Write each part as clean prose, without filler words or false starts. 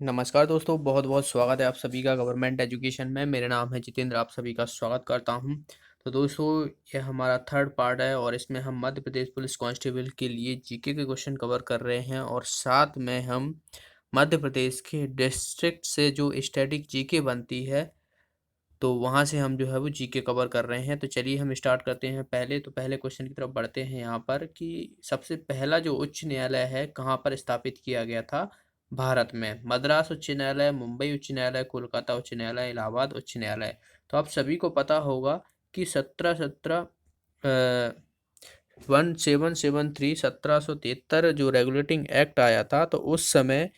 नमस्कार दोस्तों, बहुत बहुत स्वागत है आप सभी का गवर्नमेंट एजुकेशन में। मेरा नाम है जितेंद्र, आप सभी का स्वागत करता हूं। तो दोस्तों, ये हमारा थर्ड पार्ट है और इसमें हम मध्य प्रदेश पुलिस कांस्टेबल के लिए जीके के क्वेश्चन कवर कर रहे हैं और साथ में हम मध्य प्रदेश के डिस्ट्रिक्ट से जो स्टैटिक जीके बनती है तो वहाँ से हम जो है वो जीके कवर कर रहे हैं। तो चलिए हम स्टार्ट करते हैं। पहले क्वेश्चन की तरफ बढ़ते हैं यहाँ पर कि सबसे पहला जो उच्च न्यायालय है कहाँ पर स्थापित किया गया था भारत में। मद्रास उच्च न्यायालय, मुंबई उच्च न्यायालय, कोलकाता उच्च न्यायालय, इलाहाबाद उच्च न्यायालय। तो आप सभी को पता होगा कि 1773 जो रेगुलेटिंग एक्ट आया था तो उस समय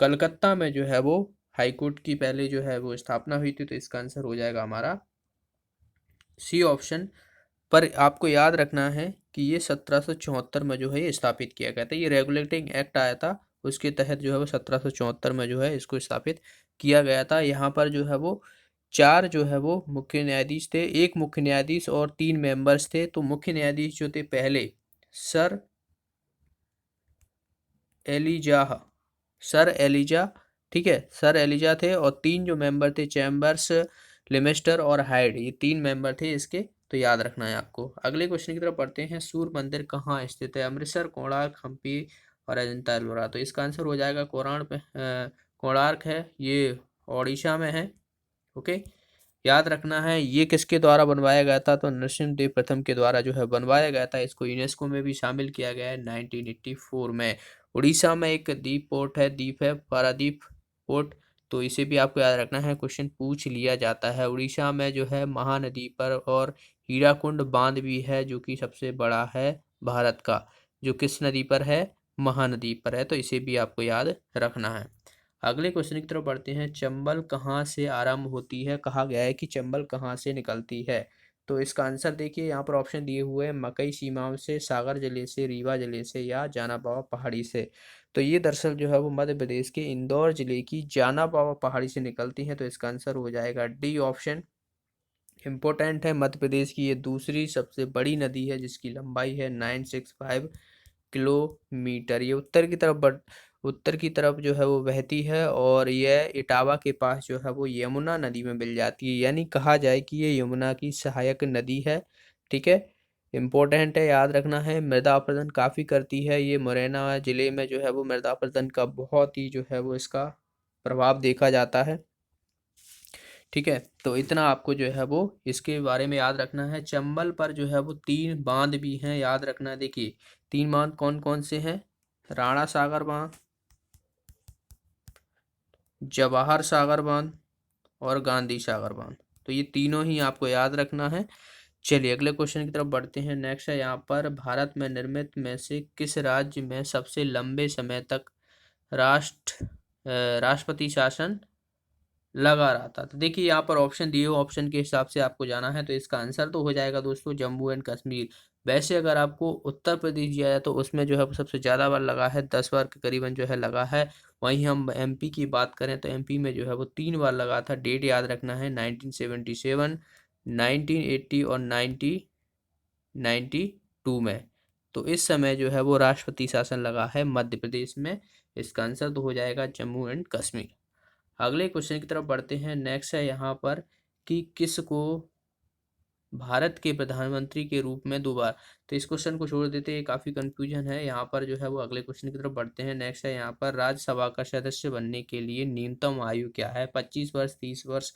कलकत्ता में जो है वो हाई कोर्ट की पहले जो है वो स्थापना हुई थी। तो इसका आंसर हो जाएगा हमारा सी ऑप्शन। पर आपको याद रखना है कि ये 1774 में जो है ये स्थापित किया गया था। ये रेगुलेटिंग एक्ट आया था, उसके तहत जो है वो 1774 में जो है इसको स्थापित किया गया था। यहाँ पर जो है वो चार जो है वो मुख्य न्यायाधीश थे, एक मुख्य न्यायाधीश और 3 मेंबर्स थे। तो मुख्य न्यायाधीश जो थे पहले सर एलिजाह सर एलिजा, ठीक है, सर एलिजा थे। और 3 जो मेंबर थे चैम्बर्स, लिमेस्टर और हाइड, ये 3 मेंबर थे इसके। तो याद रखना है आपको। अगले क्वेश्चन की तरफ पढ़ते हैं। सूर्य मंदिर कहाँ स्थित है? अमृतसर, कोणार्क, हम्पी और अजंता एलोरा। तो इसका आंसर हो जाएगा कोणार्क है, ये ओडिशा में है। ओके, याद रखना है ये किसके द्वारा बनवाया गया था? तो नरसिंहदेव प्रथम के द्वारा जो है बनवाया गया था। इसको यूनेस्को में भी शामिल किया गया है 1984 में। उड़ीसा में एक द्वीप है पारादीप पोर्ट। तो इसे भी आपको याद रखना है, क्वेश्चन पूछ लिया जाता है। उड़ीसा में जो है महानदी पर और हीराकुंड बांध भी है जो कि सबसे बड़ा है भारत का, जो किस नदी पर है? महानदी पर है। तो इसे भी आपको याद रखना है। अगले क्वेश्चन की तरफ बढ़ते हैं। चंबल कहाँ से आरंभ होती है? कहा गया है कि चंबल कहाँ से निकलती है। तो इसका आंसर देखिए, यहाँ पर ऑप्शन दिए हुए हैं, मकई सीमाओं से, सागर जिले से, रीवा जिले से या जाना बाबा पहाड़ी से। तो ये दरअसल जो है वो मध्य प्रदेश के इंदौर जिले की जाना बाबा पहाड़ी से निकलती है। तो इसका आंसर हो जाएगा डी ऑप्शन। इम्पोर्टेंट है, मध्य प्रदेश की ये दूसरी सबसे बड़ी नदी है जिसकी लंबाई है 965 किलोमीटर। ये उत्तर की तरफ जो है वो बहती है और यह इटावा के पास जो है वो यमुना नदी में मिल जाती है। यानी कहा जाए कि ये यमुना की सहायक नदी है। ठीक है, इम्पोर्टेंट है, याद रखना है। मृदा अपरदन काफ़ी करती है ये। मुरैना जिले में जो है वो मृदा अपरदन का बहुत ही जो है वो इसका प्रभाव देखा जाता है। ठीक है, तो इतना आपको जो है वो इसके बारे में याद रखना है। चंबल पर जो है वो 3 बांध भी हैं, याद रखना है। देखिए 3 बांध कौन कौन से हैं? राणा सागर बांध, जवाहर सागर बांध और गांधी सागर बांध। तो ये तीनों ही आपको याद रखना है। चलिए अगले क्वेश्चन की तरफ बढ़ते हैं। नेक्स्ट है यहाँ पर, भारत में निर्मित में से किस राज्य में सबसे लंबे समय तक राष्ट्रपति शासन लगा रहा था? तो देखिए यहाँ पर ऑप्शन दिए हो, ऑप्शन के हिसाब से आपको जाना है। तो इसका आंसर तो हो जाएगा दोस्तों जम्मू एंड कश्मीर। वैसे अगर आपको उत्तर प्रदेश दिया जाए तो उसमें जो है वो सबसे ज़्यादा बार लगा है, 10 बार के करीबन जो है लगा है। वहीं हम एमपी की बात करें तो एमपी में जो है वो 3 बार लगा था। डेट याद रखना है, 1977, 1980 और 1992 में। तो इस समय जो है वो राष्ट्रपति शासन लगा है मध्य प्रदेश में। इसका आंसर तो हो जाएगा जम्मू एंड कश्मीर। अगले क्वेश्चन की तरफ बढ़ते हैं। नेक्स्ट है यहाँ पर कि किसको भारत के प्रधानमंत्री के रूप में दोबारा। तो इस क्वेश्चन को छोड़ देते हैं, काफ़ी कंफ्यूजन है यहाँ पर जो है वो। अगले क्वेश्चन की तरफ बढ़ते हैं। नेक्स्ट है यहाँ पर, राज्यसभा का सदस्य बनने के लिए न्यूनतम आयु क्या है? 25 वर्ष, 30 वर्ष,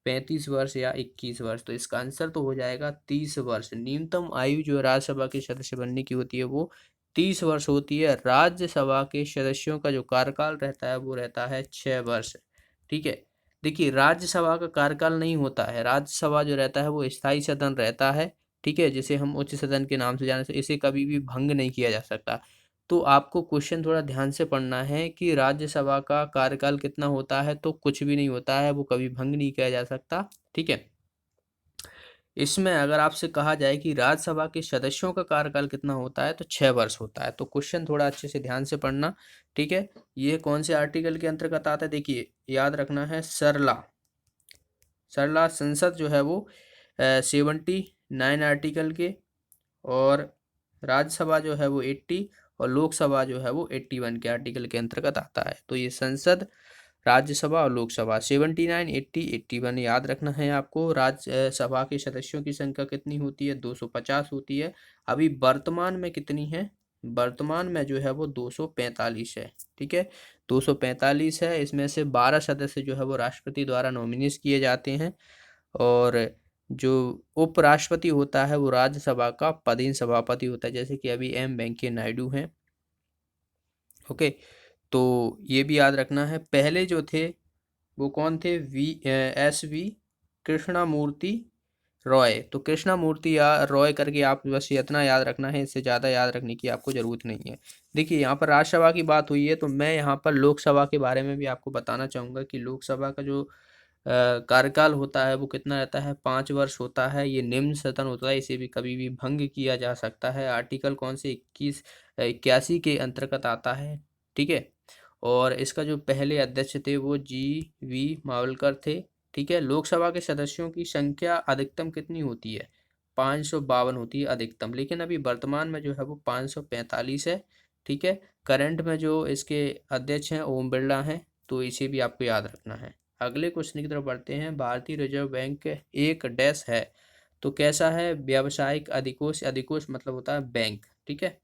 35 वर्ष या 21 वर्ष। तो इसका आंसर तो हो जाएगा 30 वर्ष। न्यूनतम आयु जो राज्यसभा के सदस्य बनने की होती है वो 30 वर्ष होती है। राज्यसभा के सदस्यों का जो कार्यकाल रहता है वो रहता है 6 वर्ष। ठीक है, देखिए राज्यसभा का कार्यकाल नहीं होता है। राज्यसभा जो रहता है वो स्थायी सदन रहता है। ठीक है, जिसे हम उच्च सदन के नाम से जाने से, इसे कभी भी भंग नहीं किया जा सकता। तो आपको क्वेश्चन थोड़ा ध्यान से पढ़ना है कि राज्यसभा का कार्यकाल कितना होता है। तो कुछ भी नहीं होता है, वो कभी भंग नहीं किया जा सकता। ठीक है, इसमें अगर आपसे कहा जाए कि राज्यसभा के सदस्यों का कार्यकाल कितना होता है तो 6 वर्ष होता है। तो क्वेश्चन थोड़ा अच्छे से ध्यान से पढ़ना। ठीक है, ये कौन से आर्टिकल के अंतर्गत आता है? देखिए याद रखना है, सरला सरला संसद जो है वो 79 आर्टिकल के, और राज्यसभा जो है वो 80 और लोकसभा जो है वो 81 के आर्टिकल के अंतर्गत आता है। तो ये संसद राज्यसभा और लोकसभा। 79, 80, 81 याद रखना है आपको। राज्यसभा के सदस्यों की संख्या कितनी होती है? 250 होती है। अभी वर्तमान में कितनी है? वर्तमान में जो है वो 245 है। ठीक है, 245 है। इसमें से 12 सदस्य जो है वो राष्ट्रपति द्वारा नॉमिनेट किए जाते हैं, और जो उपराष्ट्रपति होता है वो राज्यसभा का पदेन सभापति होता है, जैसे कि अभी एम वेंकैया नायडू हैं। ओके, तो ये भी याद रखना है। पहले जो थे वो कौन थे? SV कृष्णमूर्ति रॉय। तो कृष्णमूर्ति या रॉय करके आप बस इतना याद रखना है, इससे ज़्यादा याद रखने की आपको ज़रूरत नहीं है। देखिए, यहाँ पर राज्यसभा की बात हुई है, तो मैं यहाँ पर लोकसभा के बारे में भी आपको बताना चाहूँगा कि लोकसभा का जो कार्यकाल होता है वो कितना रहता है? 5 वर्ष होता है। ये निम्न सदन होता है, इसे भी कभी भी भंग किया जा सकता है। आर्टिकल कौन से? 81 के अंतर्गत आता है। ठीक है, और इसका जो पहले अध्यक्ष थे वो GV मावलकर थे। ठीक है, लोकसभा के सदस्यों की संख्या अधिकतम कितनी होती है? 552 होती है अधिकतम, लेकिन अभी वर्तमान में जो है वो 545 है। ठीक है, करंट में जो इसके अध्यक्ष हैं ओम बिरला हैं, तो इसे भी आपको याद रखना है। अगले क्वेश्चन की तरफ बढ़ते हैं। भारतीय रिजर्व बैंक एक डैश है, तो कैसा है? व्यावसायिक अधिकोष। अधिकोष मतलब होता है बैंक। ठीक है,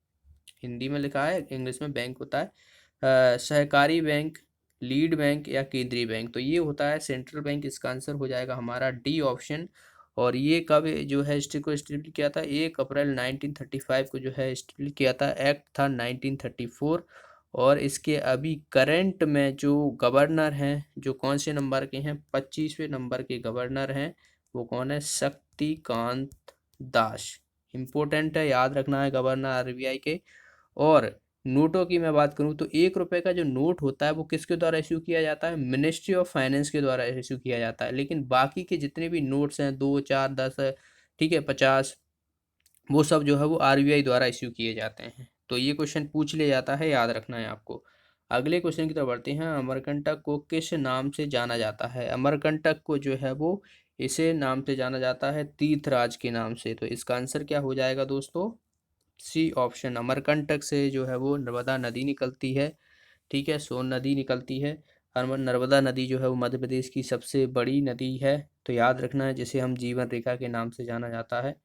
हिंदी में लिखा है, इंग्लिश में बैंक होता है। सहकारी बैंक, लीड बैंक या केंद्रीय बैंक, तो ये होता है सेंट्रल बैंक। इसका आंसर हो जाएगा हमारा डी ऑप्शन। और ये कब जो है को एस्टेब्लिश किया था? 1 अप्रैल 1935 को जो है एस्टेब्लिश किया था। एक्ट था 1934। और इसके अभी करंट में जो गवर्नर हैं, जो कौन से नंबर के हैं? 25वें नंबर के गवर्नर हैं। वो कौन है? शक्तिकांत दास। इम्पोर्टेंट है, याद रखना है गवर्नर RBI के। और नोटों की मैं बात करूं तो 1 रुपए का जो नोट होता है वो किसके द्वारा इश्यू किया जाता है? मिनिस्ट्री ऑफ फाइनेंस के द्वारा इश्यू किया जाता है। लेकिन बाकी के जितने भी नोट्स हैं, 2, 4, 10, ठीक है, 50, वो सब जो है वो RBI द्वारा इश्यू किए जाते हैं। तो ये क्वेश्चन पूछ लिया जाता है, याद रखना है आपको। अगले क्वेश्चन की तरफ बढ़ते हैं। अमरकंटक को किस नाम से जाना जाता है? अमरकंटक को जो है वो इसे नाम से जाना जाता है तीर्थराज के नाम से। तो इसका आंसर क्या हो जाएगा दोस्तों? C option. अमरकंटक से जो है वो नर्मदा नदी निकलती है। ठीक है, सोन नदी निकलती है। नर्मदा नदी जो है वो मध्य प्रदेश की सबसे बड़ी नदी है। तो याद रखना है, जिसे हम जीवन रेखा के नाम से जाना जाता है।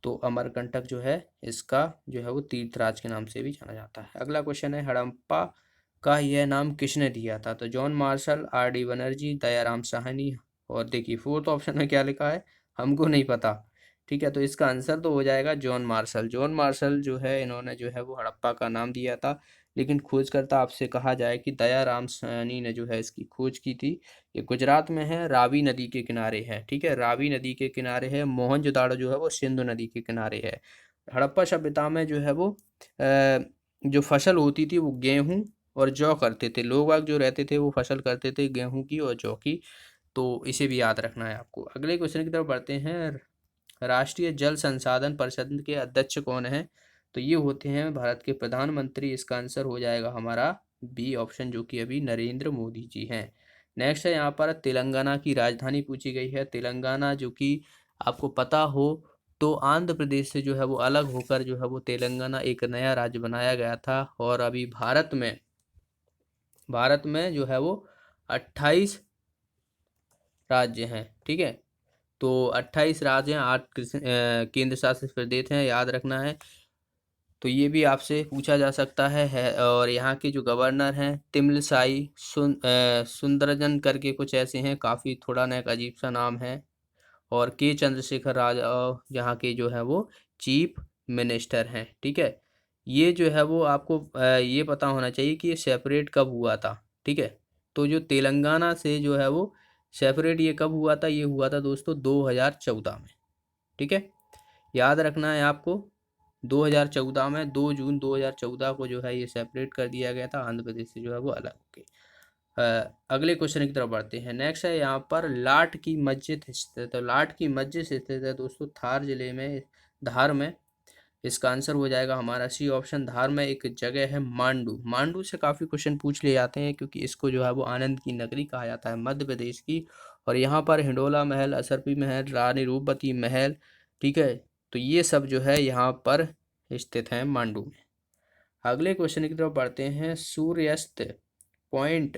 तो अमरकंटक जो है इसका जो है वो तीर्थराज के नाम से भी जाना जाता है। अगला क्वेश्चन है, हड़प्पा का यह नाम किसने दिया था? तो John Marshall, RD Banerjee, Dayaram Sahni. और देखिए, फोर्थ ऑप्शन में क्या लिखा है? हमको नहीं पता। ठीक है, तो इसका आंसर तो हो जाएगा जॉन मार्शल। जॉन मार्शल जो है, इन्होंने जो है वो हड़प्पा का नाम दिया था। लेकिन खोजकर्ता आपसे कहा जाए कि दयाराम साहनी ने जो है इसकी खोज की थी। ये गुजरात में है, रावी नदी के किनारे है। ठीक है, रावी नदी के किनारे है। मोहनजोदाड़ो जो है वो सिंधु नदी के किनारे है। हड़प्पा सभ्यता में जो है वो जो फसल होती थी वो गेहूं और जौ करते थे। लोग बाग जो रहते थे वो फसल करते थे गेहूं की और जौ की। तो इसे भी याद रखना है आपको। अगले क्वेश्चन की तरफ बढ़ते हैं। राष्ट्रीय जल संसाधन परिषद के अध्यक्ष कौन है? तो ये होते हैं भारत के प्रधानमंत्री। इसका आंसर हो जाएगा हमारा B ऑप्शन, जो कि अभी नरेंद्र मोदी जी हैं। नेक्स्ट है, यहाँ पर तेलंगाना की राजधानी पूछी गई है। तेलंगाना, जो कि आपको पता हो तो आंध्र प्रदेश से जो है वो अलग होकर जो है वो तेलंगाना एक नया राज्य बनाया गया था। और अभी भारत में जो है वो 28 राज्य हैं। ठीक है, तो 28 राज्य हैं, 8 केंद्र शासित प्रदेश हैं, याद रखना है। तो ये भी आपसे पूछा जा सकता है। और यहाँ के जो गवर्नर हैं तिमिलसाई सुंदरजन करके कुछ ऐसे हैं, काफ़ी थोड़ा ना एक अजीब सा नाम है। और के चंद्रशेखर यहाँ के जो है वो चीफ मिनिस्टर हैं। ठीक है, ये जो है वो आपको ये पता होना चाहिए कि ये सेपरेट कब हुआ था। ठीक है, तो जो तेलंगाना से जो है वो सेपरेट ये कब हुआ था? ये हुआ था दोस्तों 2014 में। ठीक है, याद रखना है आपको। 2014 में 2 जून 2014 को जो है ये सेपरेट कर दिया गया था, आंध्र प्रदेश से जो है वो अलग होके। अगले क्वेश्चन की तरफ बढ़ते हैं। नेक्स्ट है, यहाँ पर लाट की मस्जिद स्थित है। तो लाट की मस्जिद स्थित है दोस्तों धार जिले में, धार में। इसका आंसर हो जाएगा हमारा C ऑप्शन। धार में एक जगह है मांडू। मांडू से काफ़ी क्वेश्चन पूछ लिए जाते हैं, क्योंकि इसको जो है वो आनंद की नगरी कहा जाता है, मध्य प्रदेश की। और यहाँ पर हिंडोला महल, असरपी महल, रानी रूपवती महल, ठीक है, तो ये सब जो है यहाँ पर स्थित हैं मांडू में। अगले क्वेश्चन की तरफ बढ़ते हैं। सूर्यास्त पॉइंट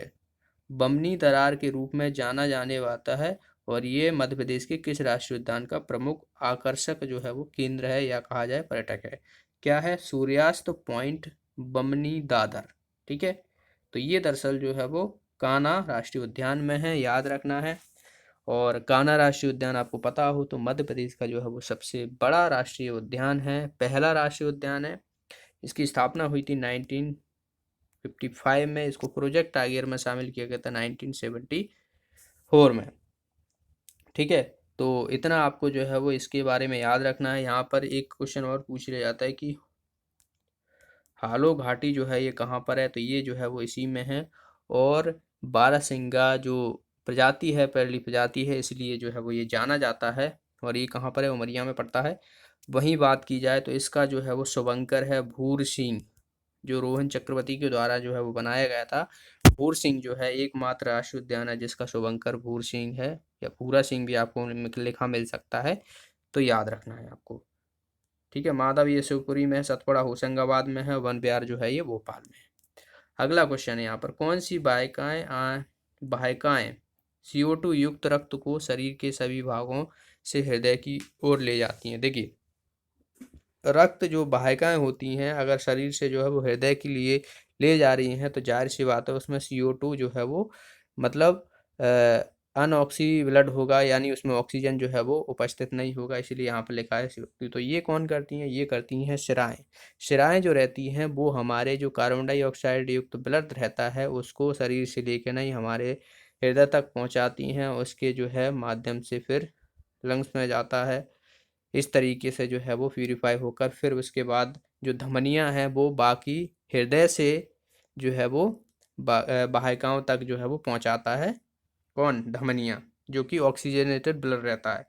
बमनी दरार के रूप में जाना जाने वाला है और ये मध्य प्रदेश के किस राष्ट्रीय उद्यान का प्रमुख आकर्षक जो है वो केंद्र है या कहा जाए पर्यटक है? क्या है? सूर्यास्त पॉइंट बमनी दादर। ठीक है, तो ये दरअसल जो है वो कान्हा राष्ट्रीय उद्यान में है, याद रखना है। और कान्हा राष्ट्रीय उद्यान आपको पता हो तो मध्य प्रदेश का जो है वो सबसे बड़ा राष्ट्रीय उद्यान है, पहला राष्ट्रीय उद्यान है। इसकी स्थापना हुई थी 1955 में। इसको प्रोजेक्ट टाइगर में शामिल किया गया था 1974 में। ठीक है, तो इतना आपको जो है वो इसके बारे में याद रखना है। यहाँ पर एक क्वेश्चन और पूछ लिया जाता है कि हालो घाटी जो है ये कहाँ पर है, तो ये जो है वो इसी में है। और बारहसिंगा जो प्रजाति है, पहली प्रजाति है, इसलिए जो है वो ये जाना जाता है। और ये कहाँ पर है? उमरिया में पड़ता है। वहीं बात की जाए तो इसका जो है वो शुभंकर है भूर सिंह, जो रोहन चक्रवर्ती के द्वारा जो है वो बनाया गया था। भूर सिंह जो है एकमात्र राष्ट्रीय उद्यान है जिसका शुभंकर भूर सिंह है, या भूरा सिंह भी आपको लिखा मिल सकता है, तो याद रखना है आपको। ठीक है, माधव ये शिवपुरी में है, सतपुड़ा होशंगाबाद में है, वन विहार जो है ये भोपाल में है। अगला क्वेश्चन है यहाँ पर, कौन सी वाहिकाएं CO2 युक्त रक्त को शरीर के सभी भागों से हृदय की ओर ले जाती हैं? देखिए, रक्त जो वाहिकाएं होती हैं अगर शरीर से जो है वो हृदय के लिए ले जा रही हैं तो जाहिर सी बात है उसमें CO2 जो है वो मतलब अनऑक्सी ब्लड होगा, यानी उसमें ऑक्सीजन जो है वो उपस्थित नहीं होगा, इसीलिए यहाँ पर लिखा है CO2। तो ये कौन करती हैं? ये करती हैं शिराएं। शिराएं जो रहती हैं वो हमारे जो कार्बन डाइऑक्साइड युक्त ब्लड रहता है उसको शरीर से लेकर नहीं हमारे हृदय तक पहुँचाती हैं, उसके जो है माध्यम से फिर लंग्स में जाता है। इस तरीके से जो है वो प्यूरीफाई होकर फिर उसके बाद जो धमनियाँ हैं वो बाकी हृदय से जो है वो वाहिकाओं तक जो है वो पहुंचाता है। कौन? धमनियाँ, जो कि ऑक्सीजनेटेड ब्लड रहता है।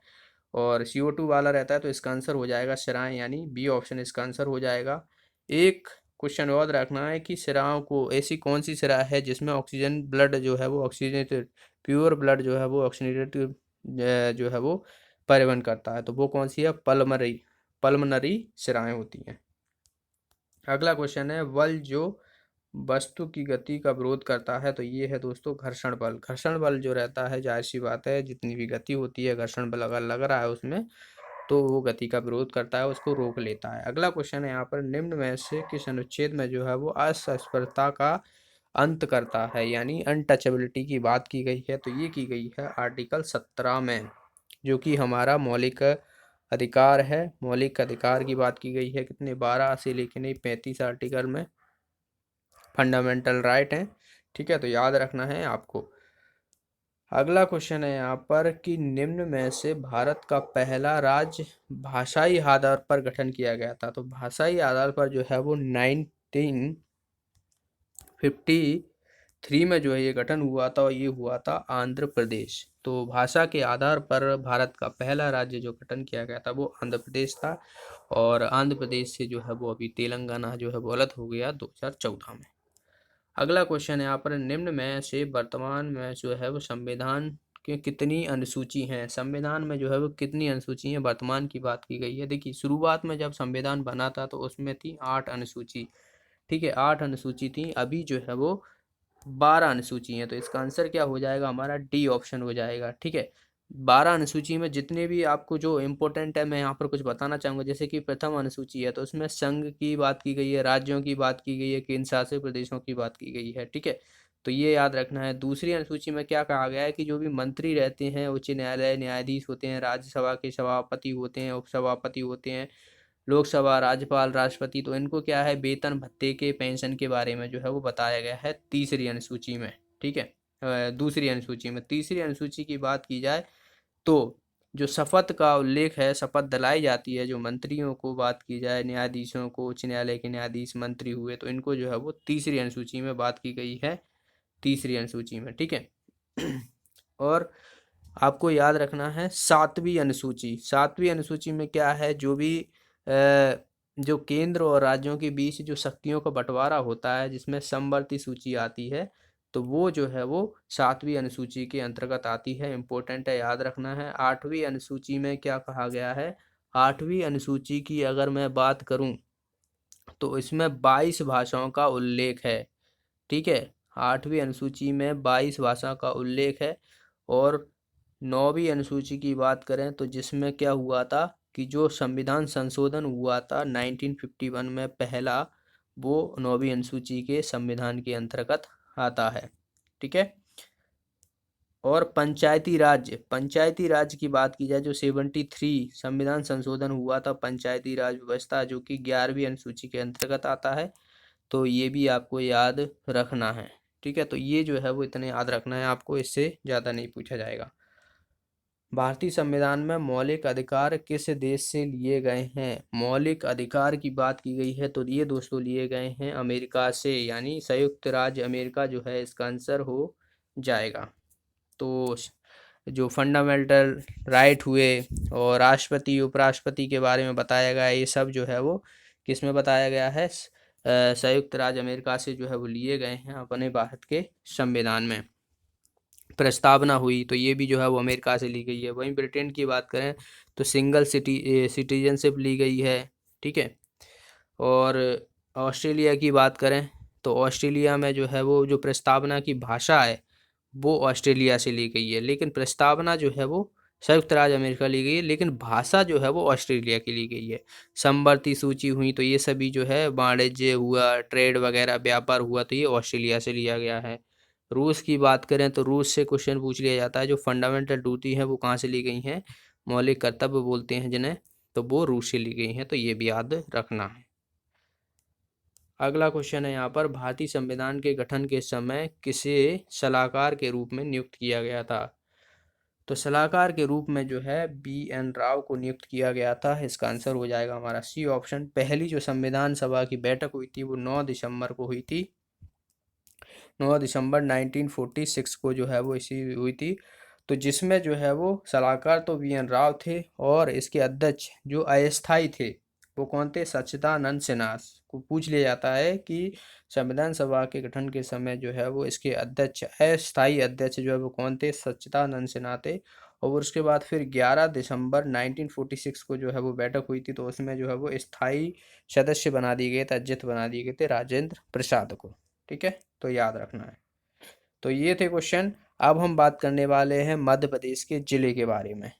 और CO2 वाला रहता है, तो इसका आंसर हो जाएगा शिराएं, यानी बी ऑप्शन इसका आंसर हो जाएगा। एक क्वेश्चन और रखना है कि शिराओं को ऐसी कौन सी शिरा है जिसमें ऑक्सीजन ब्लड जो है वो ऑक्सीजनेटेड प्योर ब्लड जो है वो ऑक्सीजनेटेड जो है वो परिवहन करता है, तो वो कौन सी है? पल्मनरी शिराएं होती हैं। अगला क्वेश्चन है, बल जो वस्तु की गति का विरोध करता है, तो ये है दोस्तों घर्षण बल। घर्षण बल जो रहता है जाहिर सी बात है जितनी भी गति होती है घर्षण बल अगर लग रहा है उसमें तो वो गति का विरोध करता है, उसको रोक लेता है। अगला क्वेश्चन है यहाँ पर, निम्न में से किस अनुच्छेद में जो है वो अस्पर्शता का अंत करता है, यानी अनटचेबिलिटी की बात की गई है, तो ये की गई है आर्टिकल 17 में, जो कि हमारा मौलिक अधिकार है। मौलिक अधिकार की बात की गई है, कितने 12 से लेके नहीं 35 आर्टिकल में फंडामेंटल राइट हैं। ठीक है, तो याद रखना है आपको। अगला क्वेश्चन है यहाँ पर कि निम्न में से भारत का पहला राज्य भाषाई आधार पर गठन किया गया था, तो भाषाई आधार पर जो है वो 1953 में जो है ये गठन हुआ था, और ये हुआ था आंध्र प्रदेश। तो भाषा के आधार पर भारत का पहला राज्य जो गठन किया गया था वो आंध्र प्रदेश था, और आंध्र प्रदेश से जो है वो अभी तेलंगाना जो है वो अलग हो गया 2014 में। अगला क्वेश्चन है यहाँ पर, निम्न में से वर्तमान में जो है वो संविधान के कितनी अनुसूची हैं? संविधान में जो है वो कितनी अनुसूची हैं वर्तमान की बात की गई है। देखिए, शुरुआत में जब संविधान बना था तो उसमें थी 8 अनुसूची। ठीक है, 8 अनुसूची थी, अभी जो है वो 12 अनुसूची हैं, तो इसका आंसर क्या हो जाएगा? हमारा डी ऑप्शन हो जाएगा। ठीक है, 12 अनुसूची में जितने भी आपको जो इम्पोर्टेंट है मैं यहाँ पर कुछ बताना चाहूँगा, जैसे कि प्रथम अनुसूची है तो उसमें संघ की बात की गई है, राज्यों की बात की गई है, केंद्र शासित प्रदेशों की बात की गई है। ठीक है, तो ये याद रखना है। दूसरी अनुसूची में क्या कहा गया है कि जो भी मंत्री रहते हैं, उच्च न्यायालय न्यायाधीश होते हैं, राज्यसभा के सभापति होते हैं, उपसभापति होते हैं, लोकसभा, राज्यपाल, राष्ट्रपति, तो इनको क्या है वेतन भत्ते के पेंशन के बारे में जो है वो बताया गया है तीसरी अनुसूची में। ठीक है, दूसरी अनुसूची में। तीसरी अनुसूची की बात की जाए तो जो शपथ का उल्लेख है, शपथ दिलाई जाती है जो मंत्रियों को, बात की जाए न्यायाधीशों को, उच्च न्यायालय के न्यायाधीश मंत्री हुए, तो इनको जो है वो तीसरी अनुसूची में बात की गई है, तीसरी अनुसूची में। ठीक है और आपको याद रखना है सातवीं अनुसूची। सातवीं अनुसूची में क्या है, जो भी जो केंद्र और राज्यों के बीच जो शक्तियों का बंटवारा होता है जिसमें समवर्ती सूची आती है, तो वो जो है वो सातवीं अनुसूची के अंतर्गत आती है। इम्पोर्टेंट है, याद रखना है। आठवीं अनुसूची में क्या कहा गया है? आठवीं अनुसूची की अगर मैं बात करूं तो इसमें 22 भाषाओं का उल्लेख है। ठीक है, 8वीं अनुसूची में 22 भाषा का उल्लेख है। और 9वीं अनुसूची की बात करें तो जिसमें क्या हुआ था कि जो संविधान संशोधन हुआ था 1951 में पहला, वो 9वीं अनुसूची के संविधान के अंतर्गत आता है। ठीक है। और पंचायती राज की बात की जाए, जो 73 संविधान संशोधन हुआ था पंचायती राज व्यवस्था, जो कि 11वीं अनुसूची के अंतर्गत आता है। तो ये भी आपको याद रखना है। ठीक है, तो ये जो है वो इतने याद रखना है आपको, इससे ज़्यादा नहीं पूछा जाएगा। भारतीय संविधान में मौलिक अधिकार किस देश से लिए गए हैं? मौलिक अधिकार की बात की गई है तो ये दोस्तों लिए गए हैं अमेरिका से, यानी संयुक्त राज्य अमेरिका जो है इसका आंसर हो जाएगा। तो जो फंडामेंटल राइट हुए और राष्ट्रपति उपराष्ट्रपति के बारे में बताया गया, ये सब जो है वो किस में बताया गया है? संयुक्त राज्य अमेरिका से जो है वो लिए गए हैं अपने भारत के संविधान में। प्रस्तावना हुई तो ये भी जो है वो अमेरिका से ली गई है। वहीं ब्रिटेन की बात करें तो सिंगल सिटीजनशिप ली गई है। ठीक है। और ऑस्ट्रेलिया की बात करें तो ऑस्ट्रेलिया में जो है वो जो प्रस्तावना की भाषा है वो ऑस्ट्रेलिया से ली गई है, लेकिन प्रस्तावना जो है वो संयुक्त राज्य अमेरिका ली गई है, लेकिन भाषा जो है वो ऑस्ट्रेलिया की ली गई है। समवर्ती सूची हुई तो ये सभी जो है वाणिज्य हुआ, ट्रेड वगैरह व्यापार हुआ, तो ये ऑस्ट्रेलिया से लिया गया है। रूस की बात करें तो रूस से क्वेश्चन पूछ लिया जाता है, जो फंडामेंटल ड्यूटी है वो कहाँ से ली गई हैं? मौलिक कर्तव्य बोलते हैं जिन्हें, तो वो रूस से ली गई हैं, तो ये भी याद रखना है। अगला क्वेश्चन है यहाँ पर, भारतीय संविधान के गठन के समय किसे सलाहकार के रूप में नियुक्त किया गया था? तो सलाहकार के रूप में जो है BN राव को नियुक्त किया गया था। इसका आंसर हो जाएगा हमारा सी ऑप्शन। पहली जो संविधान सभा की बैठक हुई थी वो 9 दिसंबर को हुई थी। 9 दिसंबर 1946 को जो है वो इसी हुई थी। तो जिसमें जो है वो सलाहकार तो BN राव थे, और इसके अध्यक्ष जो अस्थायी थे वो कौन थे? सच्चिदानंद सिन्हा को पूछ लिया जाता है कि संविधान सभा के गठन के समय जो है वो इसके अध्यक्ष, अस्थायी अध्यक्ष जो है वो कौन थे? सच्चिदानंद सिन्हा थे। और उसके बाद फिर 11 दिसंबर 1946 को जो है वो बैठक हुई थी, तो उसमें जो है वो स्थायी सदस्य बना दिए गए थे, अध्यक्ष बना दिए गए थे राजेंद्र प्रसाद को। ठीक है, तो याद रखना है। तो ये थे क्वेश्चन। अब हम बात करने वाले हैं मध्य प्रदेश के जिले के बारे में।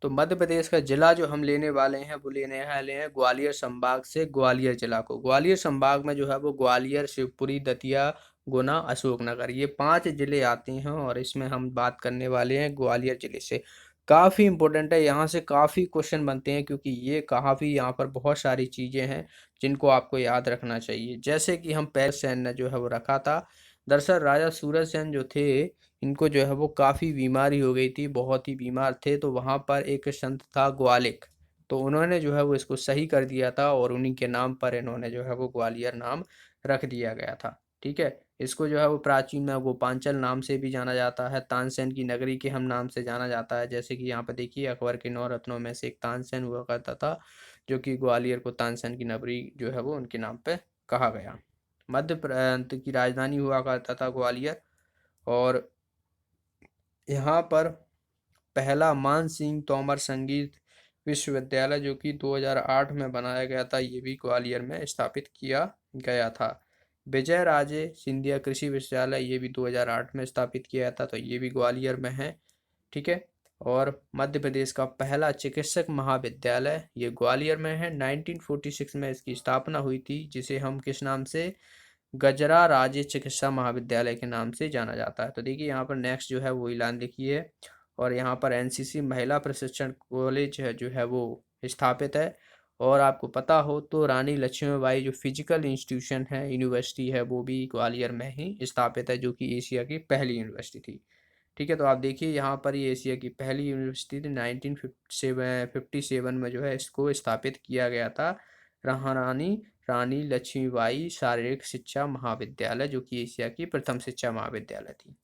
तो मध्य प्रदेश का जिला जो हम लेने वाले हैं वो लेने वाले हैं ग्वालियर संभाग से ग्वालियर जिला को। ग्वालियर संभाग में जो है वो ग्वालियर, शिवपुरी, दतिया, गुना, अशोकनगर, ये 5 जिले आते हैं, और इसमें हम बात करने वाले हैं ग्वालियर जिले से। काफ़ी इंपॉर्टेंट है, यहाँ से काफ़ी क्वेश्चन बनते हैं, क्योंकि ये काफ़ी यहाँ पर बहुत सारी चीज़ें हैं जिनको आपको याद रखना चाहिए। जैसे कि हम पहले सेन ने जो है वो रखा था। दरअसल राजा सूरज सेन जो थे, इनको जो है वो काफ़ी बीमारी हो गई थी, बहुत ही बीमार थे। तो वहाँ पर एक संत था ग्वालिक, तो उन्होंने जो है वो इसको सही कर दिया था, और उन्हीं के नाम पर इन्होंने जो है वो ग्वालियर नाम रख दिया गया था। ठीक है। इसको जो है वो प्राचीन में गोपांचल नाम से भी जाना जाता है। तानसेन की नगरी के हम नाम से जाना जाता है। जैसे कि यहाँ पर देखिए, अकबर के 9 रत्नों में से एक तानसेन हुआ करता था, जो कि ग्वालियर को तानसेन की नगरी जो है वो उनके नाम पे कहा गया। मध्य प्रांत की राजधानी हुआ करता था ग्वालियर। और यहाँ पर पहला मान सिंह तोमर संगीत विश्वविद्यालय, जो कि 2008 में बनाया गया था, ये भी ग्वालियर में स्थापित किया गया था। विजय राजे सिंधिया कृषि विश्वविद्यालय, ये भी 2008 में स्थापित किया था, तो ये भी ग्वालियर में है। ठीक है। और मध्य प्रदेश का पहला चिकित्सक महाविद्यालय ये ग्वालियर में है। 1946 में इसकी स्थापना हुई थी, जिसे हम किस नाम से? गजरा राज्य चिकित्सा महाविद्यालय के नाम से जाना जाता है। तो देखिए यहाँ पर नेक्स्ट जो है वो ऐलान लिखिए। और यहाँ पर NCC महिला प्रशिक्षण कॉलेज है जो है वो स्थापित है। और आपको पता हो तो रानी लक्ष्मीबाई जो फिजिकल इंस्टीट्यूशन है, यूनिवर्सिटी है, वो भी ग्वालियर में ही स्थापित है, जो कि एशिया की पहली यूनिवर्सिटी थी। ठीक है, तो आप देखिए यहाँ पर ये एशिया की पहली यूनिवर्सिटी थी। 1957 में जो है इसको स्थापित किया गया था। रानी लक्ष्मीबाई शारीरिक शिक्षा महाविद्यालय, जो कि एशिया की प्रथम शिक्षा महाविद्यालय थी।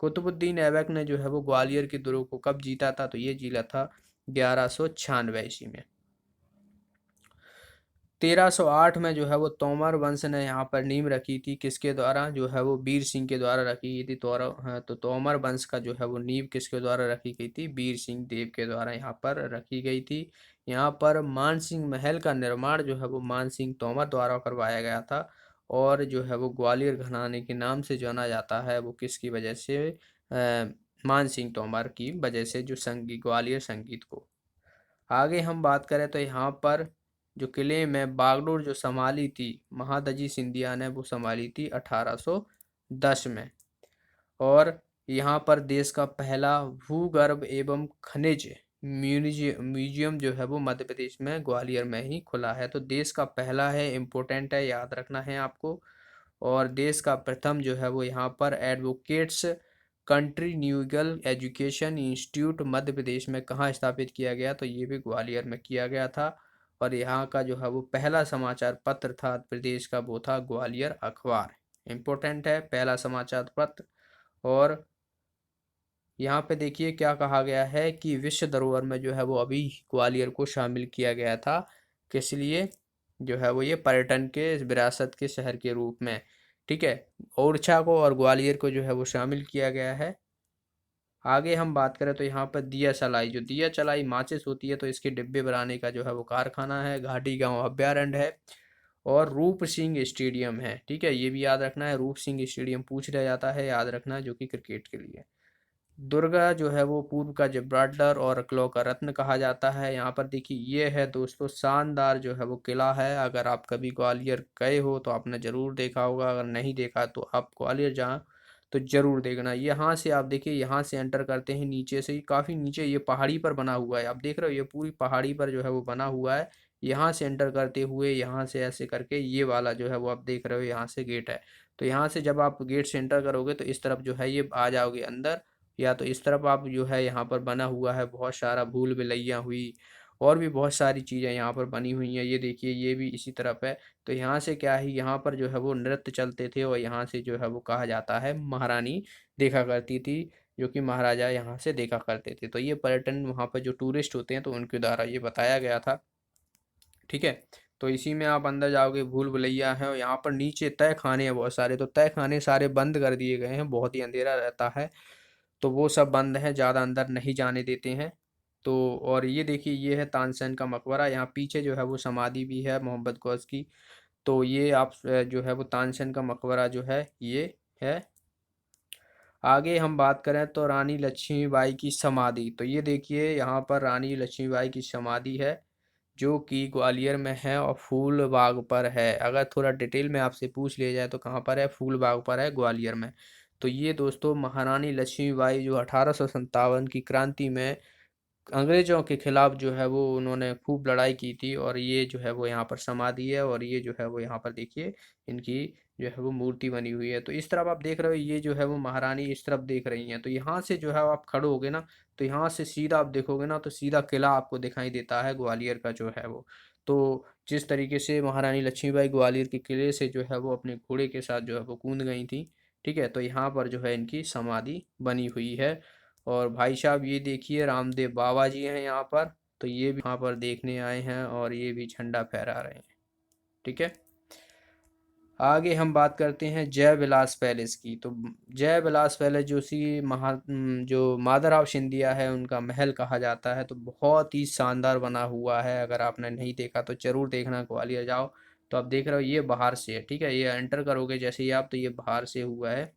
कुतुबुद्दीन ऐबक ने जो है वो ग्वालियर के दुर्ग को कब जीता था? तो ये जीता था 1196 ईस्वी में। 1308 में जो है वो तोमर वंश ने यहाँ पर नींव रखी थी, किसके द्वारा? जो है वो वीर सिंह के द्वारा रखी गई थी। तो तोमर वंश का जो है वो नींव किसके द्वारा रखी गई थी? वीर सिंह देव के द्वारा यहाँ पर रखी गई थी। यहाँ पर मान सिंह महल का निर्माण जो है वो मान सिंह तोमर द्वारा करवाया गया था। और जो है वो ग्वालियर घराने के नाम से जाना जाता है, वो किसकी वजह से? मान सिंह तोमर की वजह से, जो संगीत, ग्वालियर संगीत को। आगे हम बात करें तो यहाँ पर जो किले में बागडोर जो संभाली थी महादजी सिंधिया ने, वो संभाली थी 1810 में। और यहाँ पर देश का पहला भूगर्भ एवं खनिज म्यूजियम जो है वो मध्य प्रदेश में ग्वालियर में ही खुला है। तो देश का पहला है, इम्पोर्टेंट है, याद रखना है आपको। और देश का प्रथम जो है वो यहाँ पर advocates continual education institute Madhya Pradesh में कहाँ स्थापित किया गया? तो ये भी ग्वालियर में किया गया था। और यहाँ का जो है वो पहला समाचार पत्र था प्रदेश का, वो था ग्वालियर अखबार। इम्पोर्टेंट है, पहला समाचार पत्र। और यहाँ पे देखिए क्या कहा गया है कि विश्व धरोहर में जो है वो अभी ग्वालियर को शामिल किया गया था। किस लिए? जो है वो ये पर्यटन के विरासत के शहर के रूप में। ठीक है, ओरछा को और ग्वालियर को जो है वो शामिल किया गया है। आगे हम बात करें तो यहाँ पर दिया सलाई, जो दिया चलाई माचिस होती है, तो इसके डिब्बे बनाने का जो है वो कारखाना है। घाटी गांव अभ्यारण्य है। और रूप सिंह स्टेडियम है। ठीक है, ये भी याद रखना है, रूप सिंह स्टेडियम पूछ लिया जाता है, याद रखना है, जो कि क्रिकेट के लिए। दुर्गा जो है वो पूर्व का जिब्राल्टर और अकलौ का रत्न कहा जाता है। यहाँ पर देखिए ये है दोस्तों शानदार जो है वो किला है। अगर आप कभी ग्वालियर गए हो तो आपने ज़रूर देखा होगा, अगर नहीं देखा तो आप ग्वालियर जाएं तो ज़रूर देखना। यहाँ से आप देखिए, यहाँ से एंटर करते हैं नीचे से ही, काफ़ी नीचे ये पहाड़ी पर बना हुआ है, आप देख रहे हो, ये पूरी पहाड़ी पर जो है वो बना हुआ है। यहाँ से एंटर करते हुए यहाँ से ऐसे करके ये वाला जो है वो आप देख रहे हो, यहाँ से गेट है। तो यहाँ से जब आप गेट से एंटर करोगे तो इस तरफ जो है ये आ जाओगे अंदर, या तो इस तरफ आप जो है यहाँ पर बना हुआ है बहुत सारा भूल भुलैया हुई, और भी बहुत सारी चीज़ें यहाँ पर बनी हुई हैं। ये देखिए ये भी इसी तरफ है। तो यहाँ से क्या है, यहाँ पर जो है वो नृत्य चलते थे, और यहाँ से जो है वो कहा जाता है महारानी देखा करती थी, जो कि महाराजा यहाँ से देखा करते थे। तो ये पर्यटन वहाँ पर जो टूरिस्ट होते हैं तो उनके द्वारा ये बताया गया था। ठीक है, तो इसी में आप अंदर जाओगे, भूल भुलैया है, और यहाँ पर नीचे तय खाने हैं बहुत सारे, तो तय खाने सारे बंद कर दिए गए हैं, बहुत ही अंधेरा रहता है, तो वो सब बंद है, ज़्यादा अंदर नहीं जाने देते हैं। तो और ये देखिए ये है तानसेन का मकबरा, यहाँ पीछे जो है वो समाधि भी है मोहम्मद गौस की। तो ये आप जो है वो तानसेन का मकबरा जो है ये है। आगे हम बात करें तो रानी लक्ष्मीबाई की समाधि, तो ये देखिए यहाँ पर रानी लक्ष्मीबाई की समाधि है, जो कि ग्वालियर में है और फूल बाग पर है। अगर थोड़ा डिटेल में आपसे पूछ लिया जाए तो कहाँ पर है? फूल बाग पर है, ग्वालियर में। तो ये दोस्तों महारानी लक्ष्मीबाई जो 1857 की क्रांति में अंग्रेजों के खिलाफ जो है वो उन्होंने खूब लड़ाई की थी, और ये जो है वो यहाँ पर समाधि है। और ये जो है वो यहाँ पर देखिए इनकी जो है वो मूर्ति बनी हुई है। तो इस तरफ आप देख रहे हो, ये जो है वो महारानी इस तरफ देख रही हैं। तो यहाँ से जो है आप खड़े होगे ना, तो यहाँ से सीधा आप देखोगे ना, तो सीधा किला आपको दिखाई देता है ग्वालियर का जो है वो। तो जिस तरीके से महारानी लक्ष्मीबाई ग्वालियर के किले से जो है वो अपने घोड़े के साथ जो है वो कूद गई थी। ठीक है, तो यहाँ पर जो है इनकी समाधि बनी हुई है। और भाई साहब ये देखिए रामदेव बाबा जी हैं यहाँ पर, तो ये भी यहाँ पर देखने आए हैं, और ये भी झंडा फहरा रहे हैं। ठीक है, आगे हम बात करते हैं जय विलास पैलेस की। तो जय विलास पैलेस जो माधवराव सिंधिया है उनका महल कहा जाता है, तो बहुत ही शानदार बना हुआ है। अगर आपने नहीं देखा तो जरूर देखना, ग्वालियर जाओ। तो आप देख रहे हो ये बाहर से है। ठीक है, ये एंटर करोगे जैसे ही आप, तो ये बाहर से हुआ है,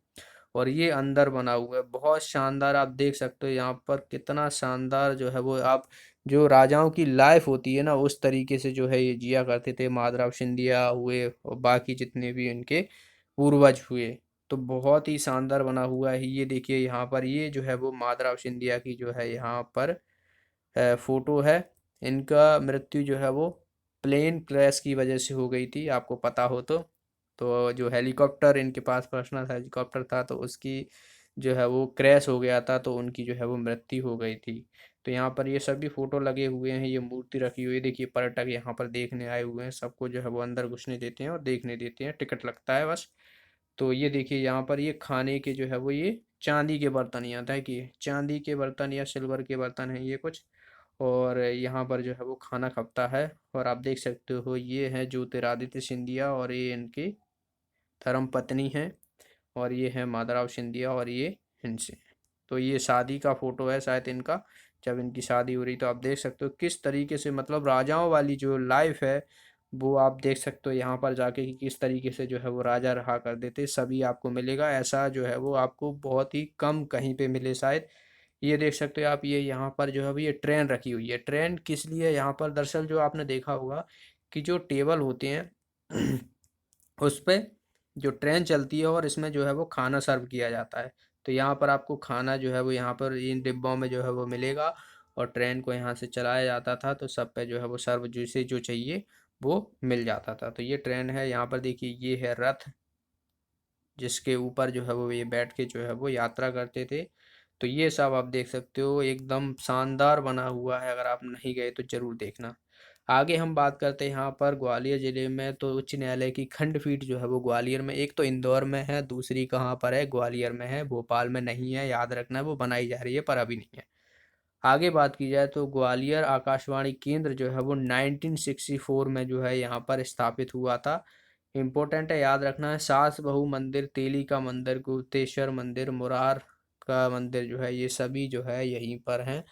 और ये अंदर बना हुआ है, बहुत शानदार। आप देख सकते हो यहाँ पर कितना शानदार जो है वो, आप जो राजाओं की लाइफ होती है ना, उस तरीके से जो है ये जिया करते थे। माधवराव सिंधिया हुए और बाकी जितने भी इनके पूर्वज हुए, तो बहुत ही शानदार बना हुआ है। ये देखिए यहाँ पर ये जो है वो माधवराव सिंधिया की जो है यहाँ पर फोटो है। इनका मृत्यु जो है वो प्लेन क्रैश की वजह से हो गई थी, आपको पता हो तो जो हेलीकॉप्टर इनके पास पर्सनल हेलीकॉप्टर था, तो उसकी जो है वो क्रैश हो गया था, तो उनकी जो है वो मृत्यु हो गई थी। तो यहाँ पर ये सभी फोटो लगे हुए हैं, ये मूर्ति रखी हुई है। देखिए पर्यटक यहाँ पर देखने आए हुए हैं, सबको जो है वो अंदर घुसने देते हैं और देखने देते हैं, टिकट लगता है बस। तो ये देखिए यहाँ पर ये खाने के जो है वो ये चांदी के बर्तन, यहाँ था कि चांदी के बर्तन या सिल्वर के बर्तन हैं ये कुछ। और यहाँ पर जो है वो खाना खपता है। और आप देख सकते हो ये है ज्योतिरादित्य सिंधिया, और ये इनकी धर्म पत्नी है, और ये है माधवराव सिंधिया, और ये इनसे। तो ये शादी का फोटो है शायद इनका, जब इनकी शादी हो रही। तो आप देख सकते हो किस तरीके से, मतलब राजाओं वाली जो लाइफ है वो आप देख सकते हो यहाँ पर जाके कि किस तरीके से जो है वो राजा रहा करते थे, सभी आपको मिलेगा। ऐसा जो है वो आपको बहुत ही कम कहीं पे मिले शायद। ये देख सकते हो आप, ये यहाँ पर जो है वो ये ट्रेन रखी हुई है। ट्रेन किस लिए है यहाँ पर, दरअसल जो आपने देखा होगा कि जो टेबल होते हैं उस पे जो ट्रेन चलती है और इसमें जो है वो खाना सर्व किया जाता है। तो यहाँ पर आपको खाना जो है वो यहाँ पर इन डिब्बों में जो है वो मिलेगा, और ट्रेन को यहाँ से चलाया जाता था, तो सब पे जो है वो सर्व जिसे जो चाहिए वो मिल जाता था। तो ये ट्रेन है। यहाँ पर देखिए ये है रथ, जिसके ऊपर जो है वो ये बैठ के जो है वो यात्रा करते थे। तो ये सब आप देख सकते हो, एकदम शानदार बना हुआ है। अगर आप नहीं गए तो ज़रूर देखना। आगे हम बात करते हैं यहाँ पर ग्वालियर ज़िले में, तो उच्च न्यायालय की खंडपीठ जो है वो ग्वालियर में, एक तो इंदौर में है, दूसरी कहाँ पर है, ग्वालियर में है, भोपाल में नहीं है, याद रखना है। वो बनाई जा रही है पर अभी नहीं है। आगे बात की जाए तो ग्वालियर आकाशवाणी केंद्र जो है वो 1964 में जो है यहाँ पर स्थापित हुआ था। इम्पोर्टेंट है, याद रखना है। सास बहू मंदिर, तेली का मंदिर, गुप्तेश्वर मंदिर, मुरार का मंदिर जो है, ये सभी जो है यहीं पर हैं,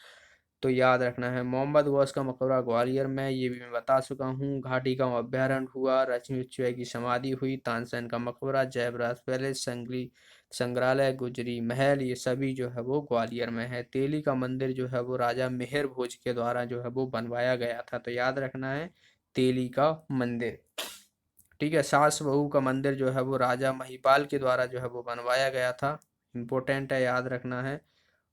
तो याद रखना है। मोहम्मद गौस का मकबरा ग्वालियर में, ये भी मैं बता चुका हूँ। घाटी का अभ्यारण्य हुआ, लक्ष्मी की समाधि हुई, तानसेन का मकबरा, जयबराज पैलेस, संग्रहालय, गुजरी महल, ये सभी जो है वो ग्वालियर में है। तेली का मंदिर जो है वो राजा मिहिर भोज के द्वारा जो है वो बनवाया गया था, तो याद रखना है तेली का मंदिर। ठीक है। सास बहू का मंदिर जो है वो राजा महिपाल के द्वारा जो है वो बनवाया गया था। इम्पोर्टेंट है, याद रखना है।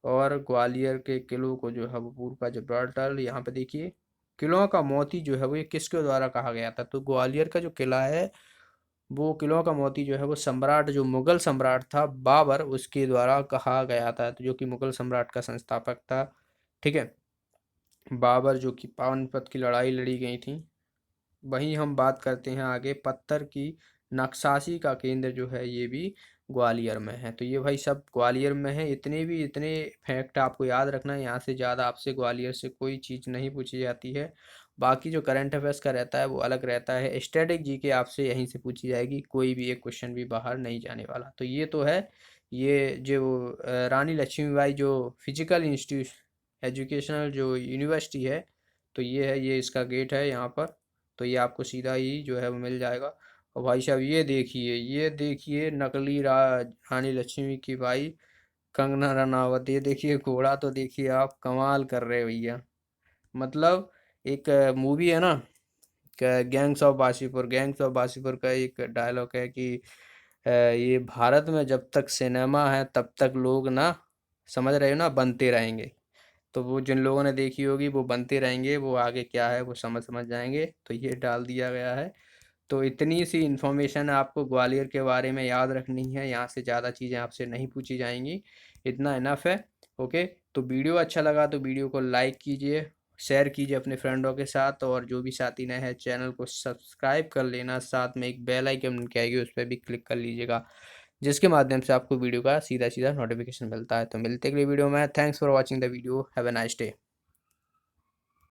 और ग्वालियर के किलों को जो है वो पूर्व का जब्राल्टर, यहाँ पे देखिए किलों का मोती जो है वो ये किसके द्वारा कहा गया था, तो ग्वालियर का जो किला है वो किलों का मोती जो है वो सम्राट, जो मुगल सम्राट था बाबर, उसके द्वारा कहा गया था, तो जो कि मुगल सम्राट का संस्थापक था। ठीक है। बाबर जो कि पानीपत की लड़ाई लड़ी गई थी। वहीं हम बात करते हैं आगे, पत्थर की नक्काशी का केंद्र जो है ये भी ग्वालियर में है। तो ये भाई सब ग्वालियर में है। इतने फैक्ट आपको याद रखना है, यहाँ से ज़्यादा आपसे ग्वालियर से कोई चीज़ नहीं पूछी जाती है। बाकी जो करंट अफेयर्स का रहता है वो अलग रहता है। स्टैटिक जीके आपसे यहीं से पूछी जाएगी, कोई भी एक क्वेश्चन भी बाहर नहीं जाने वाला। तो ये तो है। ये जो रानी लक्ष्मीबाई जो फिजिकल इंस्टीट्यूट एजुकेशनल जो यूनिवर्सिटी है, तो ये है, ये इसका गेट है यहाँ पर। तो ये आपको सीधा ही जो है वो मिल जाएगा। और भाई साहब ये देखिए नकली रानी लक्ष्मी की बाई कंगना रनावत, ये देखिए घोड़ा, तो देखिए आप कमाल कर रहे हो भैया। मतलब एक मूवी है ना, गैंग्स ऑफ वासीपुर का एक डायलॉग है कि ये भारत में जब तक सिनेमा है तब तक लोग ना, समझ रहे हो ना, बनते रहेंगे। तो वो जिन लोगों ने देखी होगी वो बनते रहेंगे, वो आगे क्या है वो समझ जाएंगे। तो ये डाल दिया गया है। तो इतनी सी इन्फॉर्मेशन आपको ग्वालियर के बारे में याद रखनी है, यहाँ से ज़्यादा चीज़ें आपसे नहीं पूछी जाएंगी, इतना इनफ है। ओके। तो वीडियो अच्छा लगा तो वीडियो को लाइक कीजिए, शेयर कीजिए अपने फ्रेंडों के साथ, और जो भी साथी नए हैं चैनल को सब्सक्राइब कर लेना, साथ में एक बेल आइकन की आएगी उस पर भी क्लिक कर लीजिएगा, जिसके माध्यम से आपको वीडियो का सीधा सीधा नोटिफिकेशन मिलता है। तो मिलते अगली वीडियो में। Thanks for watching the video. Have a nice day.